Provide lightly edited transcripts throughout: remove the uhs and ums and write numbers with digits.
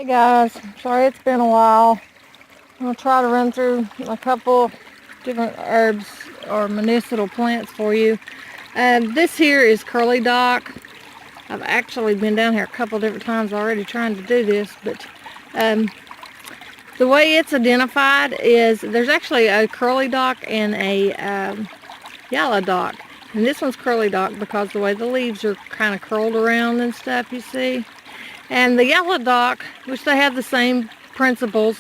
Hey guys, sorry it's been a while. I'm going to try to run through a couple different herbs or medicinal plants for you. This here is curly dock. I've actually been down here a couple different times already trying to do this, but the way it's identified is there's actually a curly dock and a yellow dock. And this one's curly dock because the way the leaves are kind of curled around and stuff, you see. And the yellow dock, which they have the same principles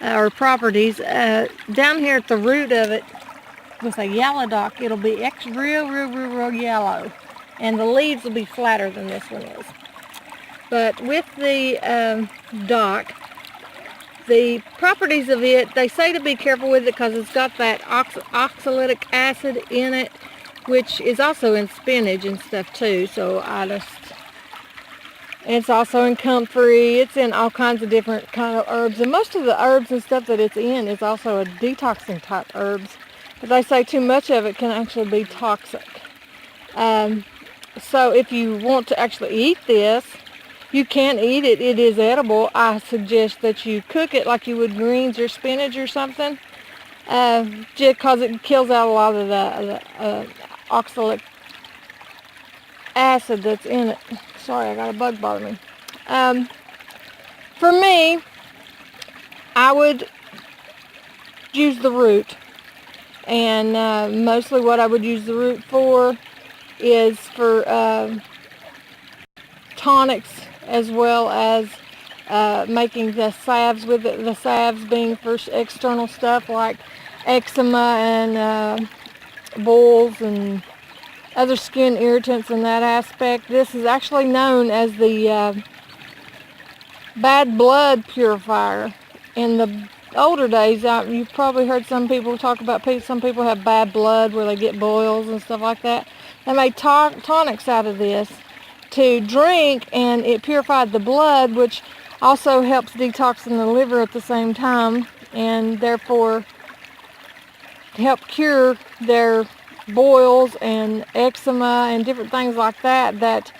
or properties, down here at the root of it, with a yellow dock, it'll be real yellow. And the leaves will be flatter than this one is. But with the dock, the properties of it, they say to be careful with it because it's got that oxalic acid in it, which is also in spinach and stuff too. So it's also in comfrey. It's in all kinds of different kind of herbs. And most of the herbs and stuff that it's in is also a detoxing type herbs. But they say too much of it can actually be toxic. So if you want to actually eat this, you can eat it. It is edible. I suggest that you cook it like you would greens or spinach or something. Just because it kills out a lot of the oxalic acid that's in it. Sorry, I got a bug bothering me. For me, I would use the root. And mostly what I would use the root for is for tonics, as well as making the salves with it. The salves being for external stuff like eczema and boils and other skin irritants in that aspect. This is actually known as the bad blood purifier. In the older days, you've probably heard some people talk about some people have bad blood where they get boils and stuff like that. They made tonics out of this to drink, and it purified the blood, which also helps detox in the liver at the same time, and therefore help cure their boils and eczema and different things like that,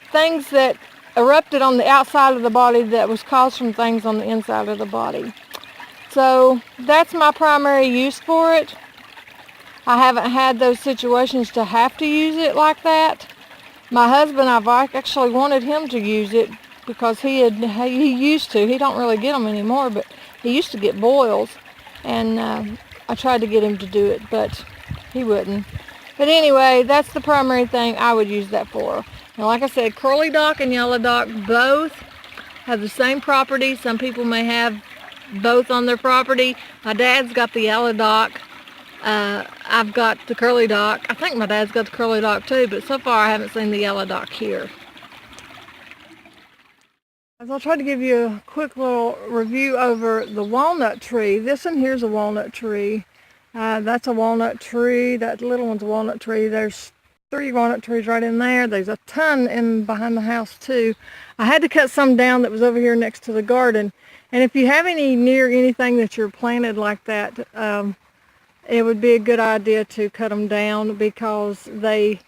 things that erupted on the outside of the body that was caused from things on the inside of the body. So that's my primary use for it. I haven't had those situations to have to use it like that. My husband, I've actually wanted him to use it because he used to. He don't really get them anymore, but he used to get boils, and I tried to get him to do it, but he wouldn't. But anyway, that's the primary thing I would use that for. And like I said, curly dock and yellow dock both have the same properties. Some people may have both on their property. My dad's got the yellow dock. I've got the curly dock. I think my dad's got the curly dock too, but so far I haven't seen the yellow dock here. I'll try to give you a quick little review over the walnut tree. This one here's a walnut tree. That's a walnut tree. That little one's a walnut tree. There's 3 walnut trees right in there. There's a ton in behind the house too. I had to cut some down that was over here next to the garden. And if you have any near anything that you're planted like that, it would be a good idea to cut them down because they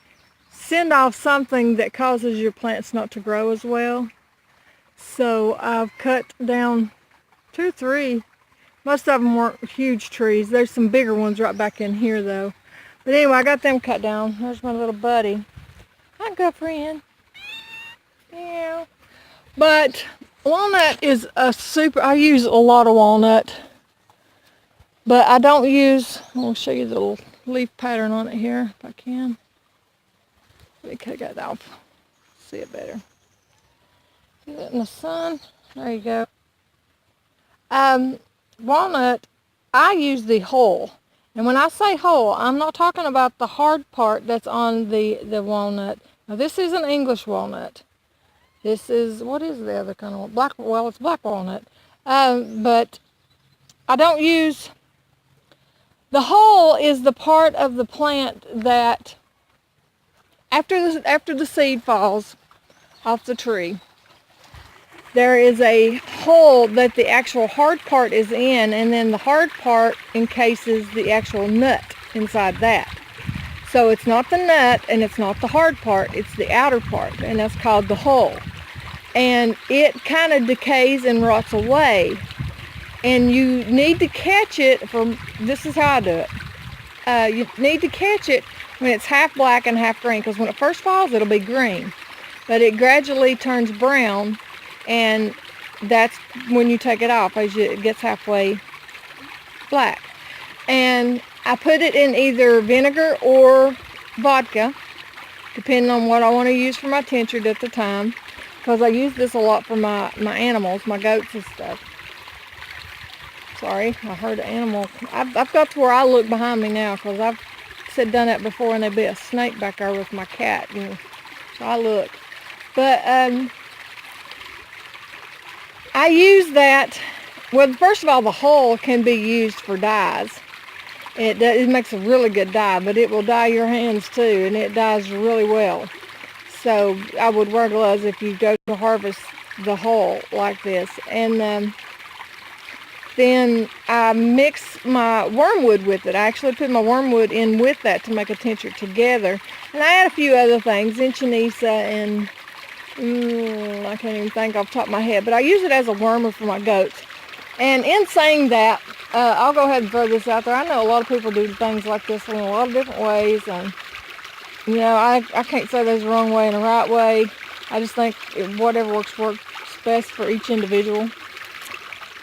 send off something that causes your plants not to grow as well. So I've cut down 2 or 3. Most of them weren't huge trees. There's some bigger ones right back in here though. But anyway, I got them cut down. There's my little buddy. Hi, girlfriend. Yeah. But walnut is I use a lot of walnut. But I don't use, I'll show you the little leaf pattern on it here if I can. Let me cut that off. See it better. Get it in the sun. There you go. Walnut, I use the hull. And when I say hull, I'm not talking about the hard part that's on the walnut. Now this is an English walnut. This is, what is the other kind of black? Well, it's black walnut. But I don't use, the hull is the part of the plant that after the seed falls off the tree, there is a hole that the actual hard part is in, and then the hard part encases the actual nut inside that. So it's not the nut and it's not the hard part, it's the outer part, and that's called the hull. and it kind of decays and rots away. And you need to catch it from, this is how I do it. You need to catch it when it's half black and half green, because when it first falls, it'll be green. But it gradually turns brown, and that's when you take it off as it gets halfway black. And I put it in either vinegar or vodka, depending on what I want to use for my tincture at the time, because I use this a lot for my animals, my goats and stuff. Sorry, I heard an animal. I've got to where I look behind me now, because I've done that before, and there'd be a snake back there with my cat, you know, so I look. But I use that. Well, first of all, the hull can be used for dyes. It makes a really good dye, but it will dye your hands too, and it dyes really well. So I would wear gloves if you go to harvest the hull like this. And then I mix my wormwood with it. I actually put my wormwood in with that to make a tincture together. And I add a few other things, Inchinesa and I can't even think off the top of my head, but I use it as a wormer for my goats. And in saying that, I'll go ahead and throw this out there. I know a lot of people do things like this in a lot of different ways, and you know, I can't say there's a wrong way and a right way. I just think whatever works best for each individual.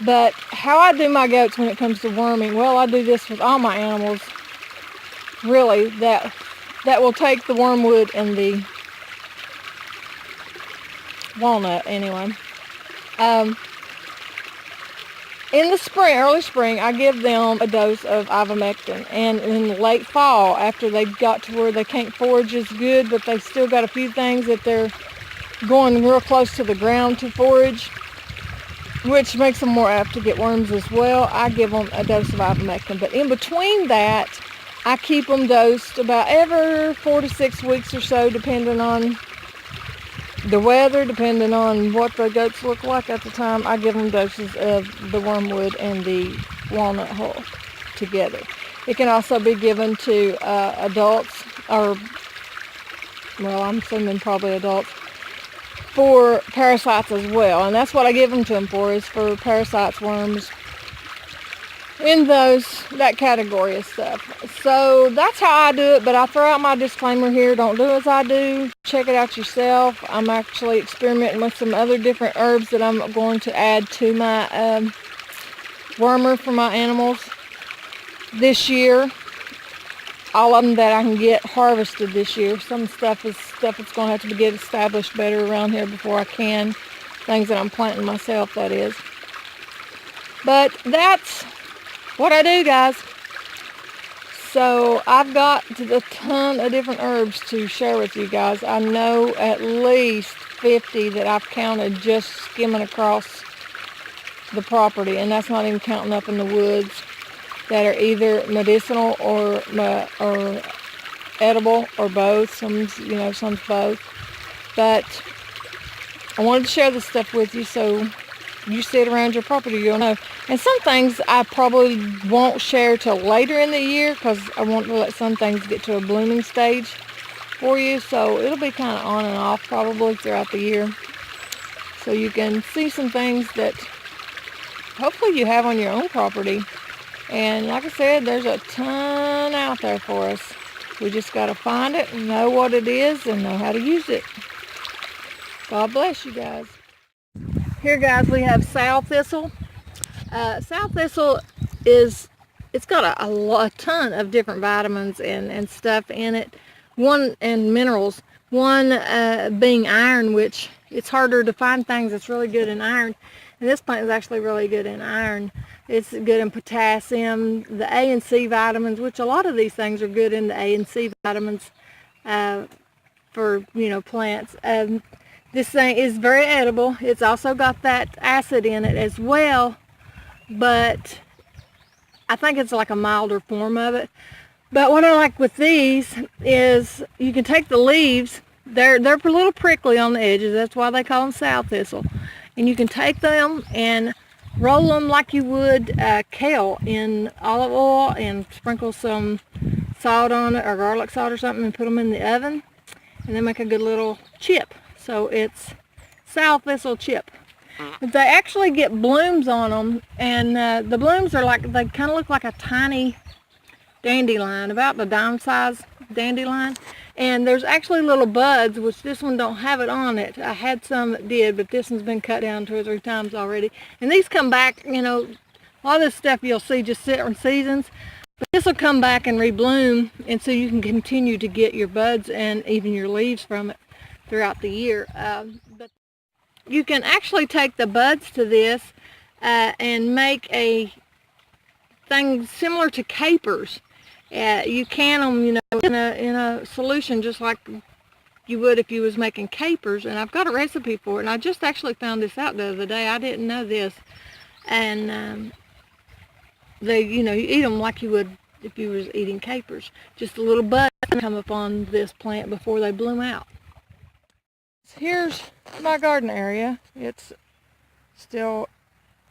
But how I do my goats when it comes to worming, well, I do this with all my animals, really, that will take the wormwood and the walnut anyway. In the spring, early spring, I give them a dose of ivermectin. And in the late fall, after they got to where they can't forage as good, but they've still got a few things that they're going real close to the ground to forage, which makes them more apt to get worms as well, I give them a dose of ivermectin. But in between that, I keep them dosed about every 4 to 6 weeks or so, depending on the weather, depending on what the goats look like at the time. I give them doses of the wormwood and the walnut hull together. It can also be given to adults, or, well, I'm assuming probably adults, for parasites as well. And that's what I give them to them for, is for parasites, worms, in that category of stuff. So that's how I do it, but I throw out my disclaimer here: don't do as I do, check it out yourself. I'm actually experimenting with some other different herbs that I'm going to add to my wormer for my animals this year. All of them that I can get harvested this year. Some stuff is stuff that's going to have to get established better around here before I can. Things that I'm planting myself, that is. But that's what I do, guys. So I've got a ton of different herbs to share with you guys. I know at least 50 that I've counted just skimming across the property, and that's not even counting up in the woods, that are either medicinal or edible, or both. Some's both. But I wanted to share this stuff with you, so you see it around your property, you'll know. And some things I probably won't share till later in the year, because I want to let some things get to a blooming stage for you. So it'll be kind of on and off probably throughout the year. So you can see some things that hopefully you have on your own property. And like I said, there's a ton out there for us. We just got to find it and know what it is and know how to use it. God bless you guys. Here, guys, we have sow thistle. Sow thistle it's got a ton of different vitamins and stuff in it. And minerals. One being iron, which it's harder to find things that's really good in iron. And this plant is actually really good in iron. It's good in potassium, the A and C vitamins, which a lot of these things are good in the A and C vitamins for, plants. This thing is very edible. It's also got that acid in it as well, but I think it's like a milder form of it. But what I like with these is you can take the leaves. They're a little prickly on the edges. That's why they call them sow thistle. And you can take them and roll them like you would kale in olive oil and sprinkle some salt on it, or garlic salt or something, and put them in the oven, and then make a good little chip. So it's sow thistle chip. But they actually get blooms on them, and the blooms are like, they kind of look like a tiny dandelion, about the dime size dandelion. And there's actually little buds, which this one don't have it on it. I had some that did, but this one's been cut down 2 or 3 times already. And these come back, you know, a lot of this stuff you'll see just certain seasons. But this will come back and rebloom, and so you can continue to get your buds and even your leaves from it throughout the year. But you can actually take the buds to this and make a thing similar to capers. You can them, you know, in a solution just like you would if you was making capers. And I've got a recipe for it, and I just actually found this out the other day. I didn't know this. And you know, you eat them like you would if you was eating capers. Just a little bud come up on this plant before they bloom out. Here's my garden area. It's still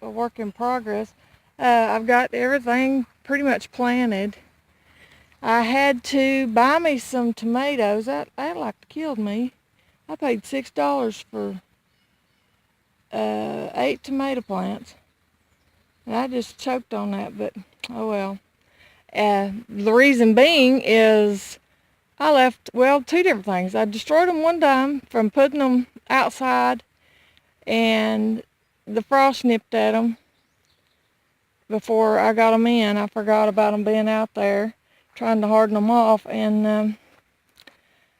a work in progress. I've got everything pretty much planted. I had to buy me some tomatoes. That like killed me. I paid $6 for 8 tomato plants. And I just choked on that, but oh well. The reason being is I left, well, 2 different things. I destroyed them one time from putting them outside, and the frost nipped at them before I got them in. I forgot about them being out there, trying to harden them off, and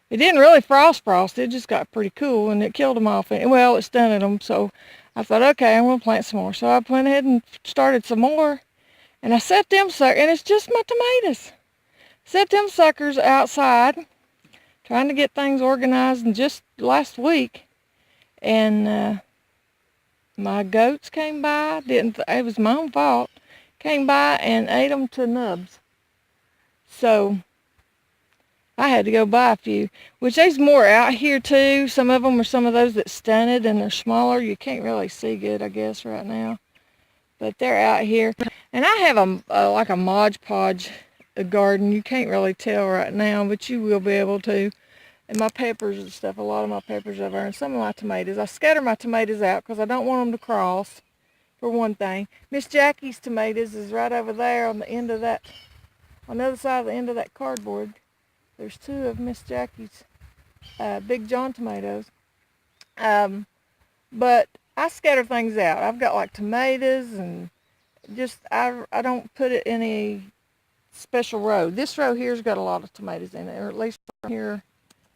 it didn't really frost. It just got pretty cool, and it killed them off. Well, it stunted them, so I thought, okay, I'm going to plant some more. So I went ahead and started some more, and I set them suckers, and it's just my tomatoes. Set them suckers outside, trying to get things organized, and just last week, and my goats came by. It was my own fault. Came by and ate them to nubs. So I had to go buy a few, which there's more out here too. Some of them are some of those that stunted, and they're smaller. You can't really see good, I guess, right now, but they're out here. And I have like a Mod Podge garden. You can't really tell right now, but you will be able to. And my peppers and stuff, a lot of my peppers over there, and some of my tomatoes. I scatter my tomatoes out because I don't want them to cross, for one thing. Miss Jackie's tomatoes is right over there on the end of that, on the other side of the end of that cardboard. There's 2 of Miss Jackie's Big John tomatoes. But I scatter things out. I've got like tomatoes, and just, I don't put it in a special row. This row here's got a lot of tomatoes in it, or at least from here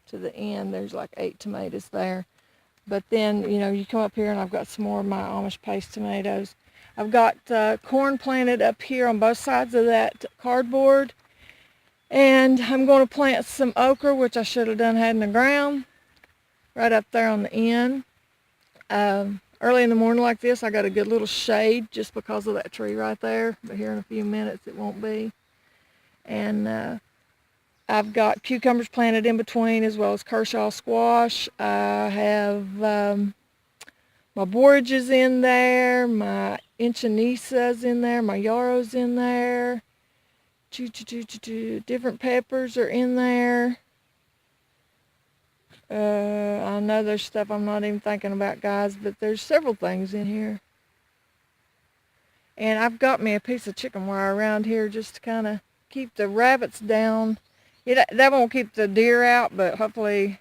to the end there's like 8 tomatoes there. But then, you know, you come up here and I've got some more of my Amish paste tomatoes. I've got corn planted up here on both sides of that cardboard, and I'm going to plant some okra, which I should have done had in the ground, right up there on the end. Early in the morning like this, I got a good little shade just because of that tree right there, but here in a few minutes it won't be. And I've got cucumbers planted in between, as well as Kershaw squash. I have my borrages in there, my enchinisas in there, my yarrows in there. Different peppers are in there. I know there's stuff I'm not even thinking about, guys, but there's several things in here. And I've got me a piece of chicken wire around here just to kind of keep the rabbits down. That won't keep the deer out, but hopefully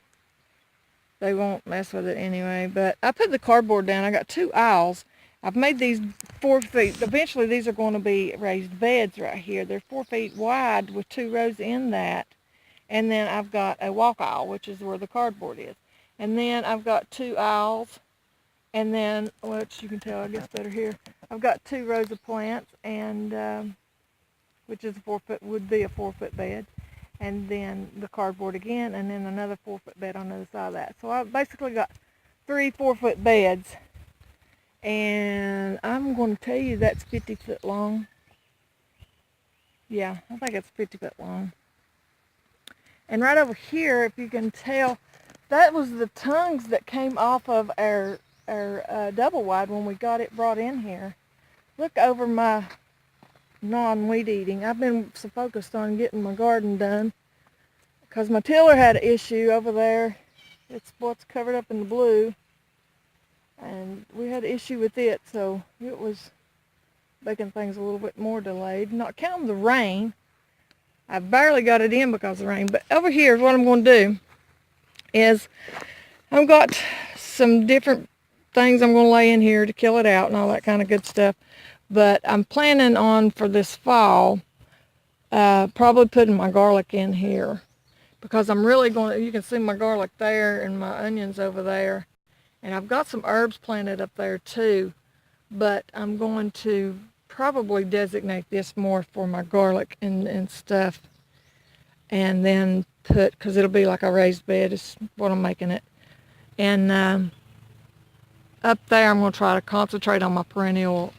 they won't mess with it anyway. But I put the cardboard down. I got 2 aisles. I've made these 4 feet. Eventually these are going to be raised beds right here. They're 4 feet wide with 2 rows in that. And then I've got a walk aisle, which is where the cardboard is. And then I've got 2 aisles. And then, which you can tell, I guess, better here. I've got 2 rows of plants, and which is would be a 4-foot bed. And then the cardboard again, and then another 4-foot bed on the other side of that. So I've basically got 3 4-foot beds. And I'm going to tell you that's 50 foot long. Yeah, I think it's 50 foot long. And right over here, if you can tell, that was the tongues that came off of our double wide when we got it brought in here. Look over my non-weed eating. I've been so focused on getting my garden done because my tiller had an issue over there. It's what's covered up in the blue. and we had an issue with it, so it was making things a little bit more delayed. Not counting the rain. I barely got it in because of the rain. But over here is what I'm going to do is I've got some different things I'm going to lay in here to kill it out and all that kind of good stuff. But I'm planning on, for this fall, probably putting my garlic in here, because I'm really going to, you can see my garlic there and my onions over there. And I've got some herbs planted up there too, but I'm going to probably designate this more for my garlic and stuff. And then put, because it'll be like a raised bed is what I'm making it. And up there I'm going to try to concentrate on my perennial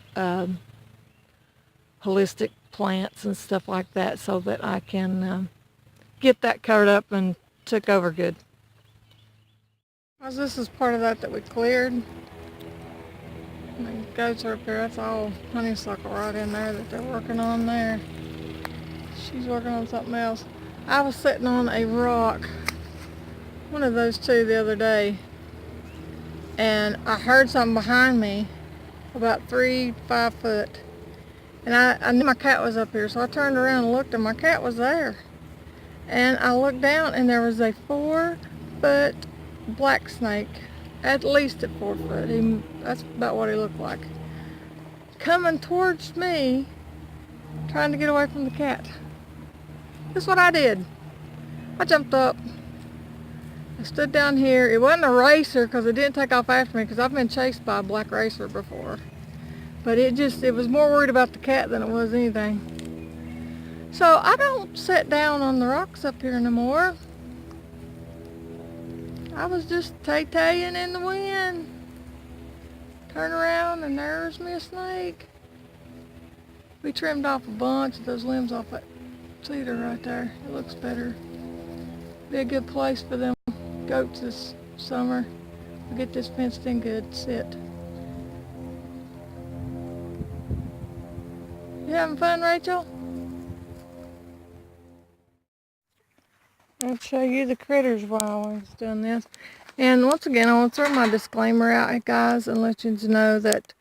holistic plants and stuff like that, so that I can get that covered up and took over good. Because this is part of that we cleared. And the goats are up there. That's all honeysuckle right in there that they're working on there. She's working on something else. I was sitting on a rock, one of those two, the other day, and I heard something behind me about 3 to 5 foot. And I knew my cat was up here, so I turned around and looked, and my cat was there. And I looked down, and there was a 4-foot black snake, at least at 4 foot. That's about what he looked like, coming towards me, trying to get away from the cat. That's what I did. I jumped up. I stood down here. It wasn't a racer, because it didn't take off after me, because I've been chased by a black racer before. But it was more worried about the cat than it was anything. So I don't sit down on the rocks up here no more. I was just tay-taying in the wind. Turn around and there's me a snake. We trimmed off a bunch of those limbs off that cedar right there. It looks better. Be a good place for them goats this summer. We'll get this fenced in good. Sit. You having fun, Rachel? I'll show you the critters while I was doing this. And once again, I want to throw my disclaimer out, guys, and let you know that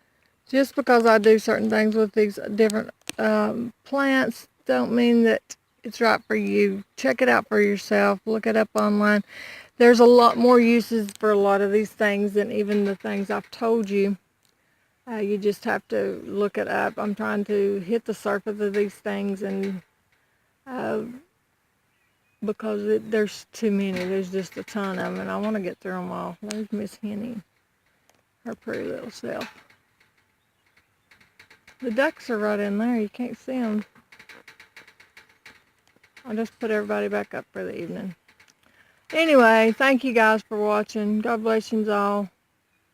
just because I do certain things with these different plants don't mean that it's right for you. Check it out for yourself. Look it up online. There's a lot more uses for a lot of these things than even the things I've told you. You just have to look it up. I'm trying to hit the surface of these things, and because there's too many. There's just a ton of them, and I want to get through them all. There's Miss Henny, her pretty little self. The ducks are right in there. You can't see them. I'll just put everybody back up for the evening. Anyway, thank you guys for watching. God bless you all.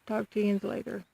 Talk to you later.